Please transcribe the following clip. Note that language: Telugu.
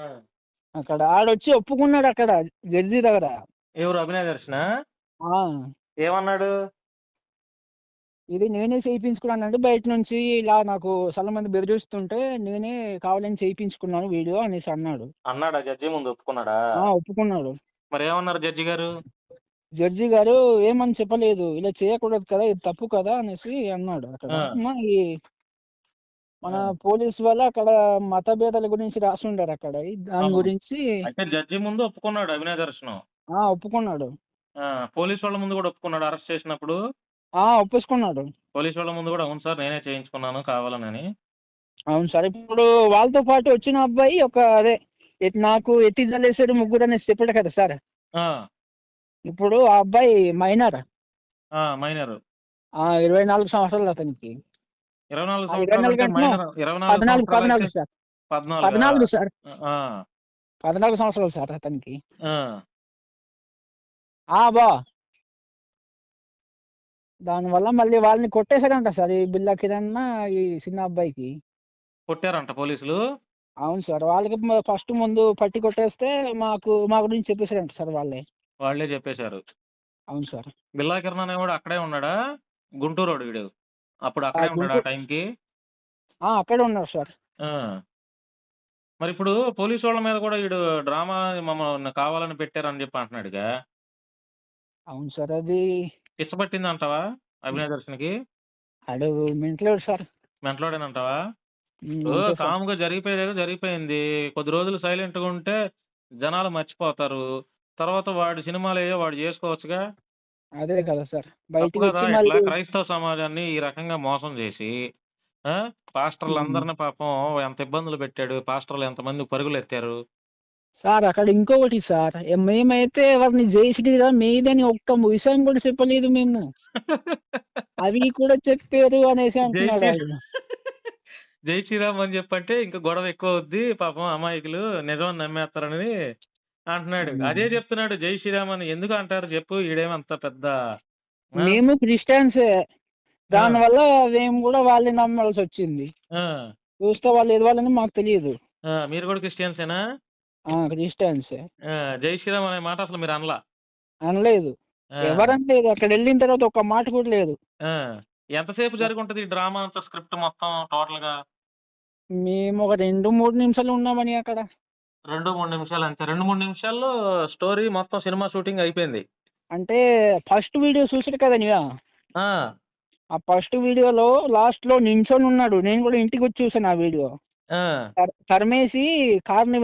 ఆ. అక్కడ ఆడొచ్చి ఒప్పుకున్నాడు అక్కడ జడ్జి దగ్గర. ఎవరు అభినయ దర్శన ఆ, ఏమన్నాడు? ఇది నేనే చేయించుకున్నానండి బయట నుంచి, ఇలా నాకు చాలా మంది బెదిరిస్తుంటే నేనే కావాలని చేయించుకున్నాను వీడియో అనేసి అన్నాడు. అన్నాడా? జడ్జి ముందు ఒప్పుకున్నాడా? ఒప్పుకున్నాడు. మరి ఏమన్నారు జడ్జి గారు? జడ్జి గారు ఏమని చెప్పలేదు, ఇలా చేయకూడదు కదా, ఇది తప్పు కదా అనేసి అన్నాడు అక్కడ. ఈ మన పోలీస్ వల్ల అక్కడ మత భేదాల గురించి రాసి ఉండారు అక్కడ, దాని గురించి. అయితే జడ్జి ముందు ఒప్పుకున్నాడు అభినయ దర్శనం. ఒప్పుకున్నాడు. పోలీస్ వాళ్ళ ముందు కూడా ఒప్పుకున్నాడు అరెస్ట్ చేసినప్పుడు? ఒప్పుకున్నాడు. పోలీస్ వాళ్ళ ముందు కూడా అవును సార్ నేనే చేయించుకున్నాను కావాలని. అవును సార్. ఇప్పుడు వాళ్ళతో పాటు వచ్చిన అబ్బాయి ఒక అదే నాకు ఎత్తి జల్లేసాడు ముగ్గురు అనేసి చెప్పాడు కదా సార్. ఇప్పుడు ఆ అబ్బాయి మైనర్. మైనర్. 24 సంవత్సరాలు అతనికి. 14 సంవత్సరాలు సార్ అతనికి. బా దానివల్ల మళ్ళీ వాళ్ళని కొట్టేశారంట సార్, ఈ బిల్లా కిరణ్ ఈ చిన్న అబ్బాయికి కొట్టారంట పోలీసులు. అవును సార్. వాళ్ళకి ఫస్ట్ ముందు పట్టి కొట్టేస్తే మా గురించి చెప్పేశారంట సార్ వాళ్ళే చెప్పేశారు. అవును సార్. బిల్లా కిరణ్ అనే కూడా అక్కడే ఉన్నాడా? గుంటూరు వీడు అప్పుడు అక్కడే ఉన్నాడు ఆ టైంకి? అక్కడే ఉన్నాడు సార్. మరి ఇప్పుడు పోలీసు వాళ్ళ మీద కూడా వీడు డ్రామా మమ్మల్ని కావాలని పెట్టారని చెప్పి అంటున్నాడుగా. అవును సార్. అది పిచ్చబట్టింది అంటావా అభినయ దర్శన్కి? అడు మెంటలోడు సార్. మెంటలోడేనంటావా? కామ్గా జరిగిపోయింది. కొద్ది రోజులు సైలెంట్ గా ఉంటే జనాలు మర్చిపోతారు. తర్వాత వాడి సినిమాలు ఏవో వాడు చేసుకోవచ్చుగా. అదే కదా సార్. ఇట్లా క్రైస్తవ సమాజాన్ని ఈ రకంగా మోసం చేసి పాస్టర్లందరినీ పాపం ఎంత ఇబ్బందులు పెట్టాడు. పాస్టర్లు ఎంతమంది పరుగులు ఎత్తారు సార్. అక్కడ ఇంకొకటి సార్, మేమైతే వారిని జై శ్రీరామ్ మీదని ఒక్క విషయం కూడా చెప్పలేదు మేము. అవి కూడా చెప్పారు అనేసి అంటున్నాడు. జై శ్రీరామ్ అని చెప్పంటే ఇంకా గొడవ ఎక్కువ అవుద్ది, పాపం అమాయకులు నిజమని నమ్మేస్తారని అంటున్నాడు. అదే చెప్తున్నాడు జై శ్రీరామ్ అని ఎందుకు అంటారు చెప్పు? ఈడేమంత పెద్ద. మేము క్రిస్టియన్సే, దానివల్ల మేము కూడా వాళ్ళని నమ్మాల్సి వచ్చింది. చూస్తే వాళ్ళు ఎదవాలని మాకు తెలియదు. మీరు కూడా క్రిస్టియన్సేనా? క్రిస్టియన్సే. జై శ్రీరామ్ అనే మాట అసలు మీరు అనలేదు. ఎవరనలేదు. అక్కడ వెళ్ళిన తర్వాత ఒక మాట కూడా లేదు. ఎంతసేపు జరిగి ఉంటది ఈ డ్రామా అంతా, స్క్రిప్ట్ మొత్తం టోటల్ గా? మేము ఒక 2-3 నిమిషాలు ఉన్నామని అక్కడ. 2-3 నిమిషాలు అంతే. 2-3 నిమిషాల్లో స్టోరీ మొత్తం సినిమా షూటింగ్ అయిపోయింది. అంటే ఫస్ట్ వీడియో చూసాడు కదా నీవా? ఆ ఫస్ట్ వీడియోలో లాస్ట్ లో నించొని ఉన్నాడు. నేను కూడా ఇంటికి వచ్చి చూసాను ఆ వీడియో. తరిమేసి కార్ని